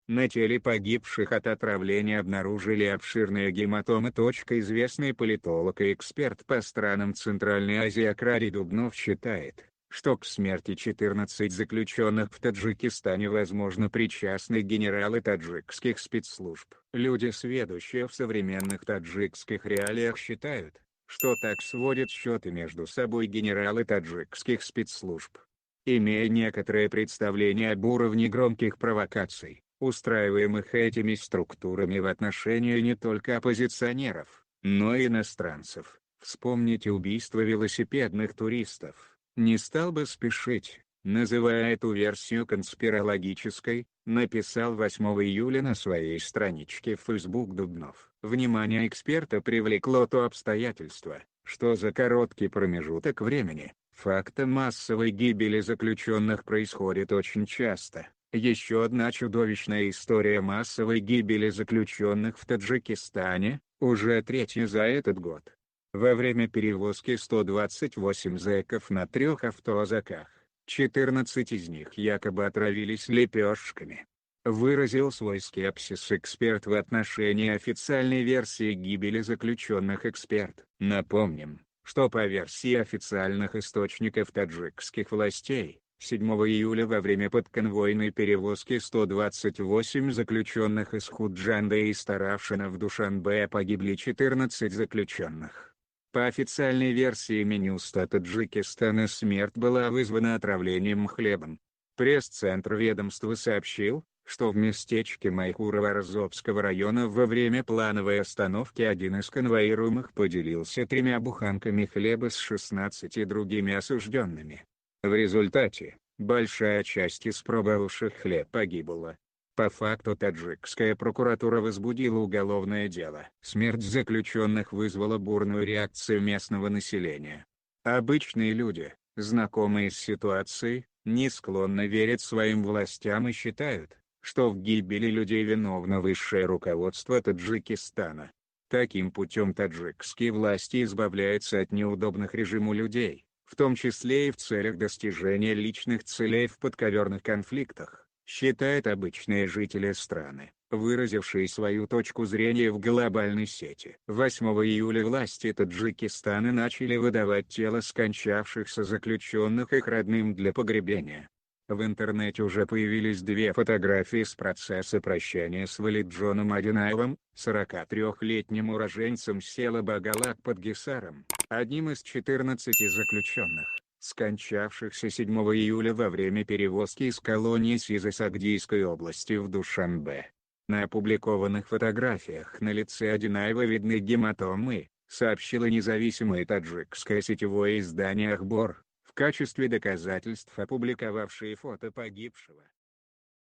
На теле погибших от отравления обнаружили обширные гематомы. Известный политолог и эксперт по странам Центральной Азии Акрари Дубнов считает, что к смерти 14 заключенных в Таджикистане возможно причастны генералы таджикских спецслужб. Люди, сведущие в современных таджикских реалиях, считают, что так сводят счеты между собой генералы таджикских спецслужб, имея некоторое представление об уровне громких провокаций, устраиваемых этими структурами в отношении не только оппозиционеров, но и иностранцев. Вспомните убийство велосипедных туристов. Не стал бы спешить, называя эту версию конспирологической, написал 8 июля на своей страничке в Facebook Дубнов. Внимание эксперта привлекло то обстоятельство, что за короткий промежуток времени, факты массовой гибели заключенных происходит очень часто. Еще одна чудовищная история массовой гибели заключенных в Таджикистане, уже третья за этот год. Во время перевозки 128 зэков на 3 автозаках, 14 из них якобы отравились лепешками. Выразил свой скепсис эксперт в отношении официальной версии гибели заключенных. Эксперт. Напомним, что по версии официальных источников таджикских властей, 7 июля во время подконвойной перевозки 128 заключенных из Худжанда и Старавшина в Душанбе погибли 14 заключенных. По официальной версии Минюста Таджикистана смерть была вызвана отравлением хлебом. Пресс-центр ведомства сообщил, что в местечке Майкурово Розовского района во время плановой остановки один из конвоируемых поделился 3 буханками хлеба с 16 другими осужденными. В результате, большая часть испробовавших хлеб погибла. По факту таджикская прокуратура возбудила уголовное дело. Смерть заключенных вызвала бурную реакцию местного населения. Обычные люди, знакомые с ситуацией, не склонны верить своим властям и считают, что в гибели людей виновно высшее руководство Таджикистана. Таким путем таджикские власти избавляются от неудобных режиму людей, в том числе и в целях достижения личных целей в подковерных конфликтах, считают обычные жители страны, выразившие свою точку зрения в глобальной сети. 8 июля власти Таджикистана начали выдавать тела скончавшихся заключенных их родным для погребения. В интернете уже появились 2 фотографии с процесса прощания с Валиджоном Адинаевым, 43-летним уроженцем села Багалак под Гисаром, одним из 14 заключенных, скончавшихся 7 июля во время перевозки из колонии СИЗО Сагдийской области в Душанбе. На опубликованных фотографиях на лице Адинаева видны гематомы, сообщило независимое таджикское сетевое издание «Ахбор», в качестве доказательств опубликовавшие фото погибшего.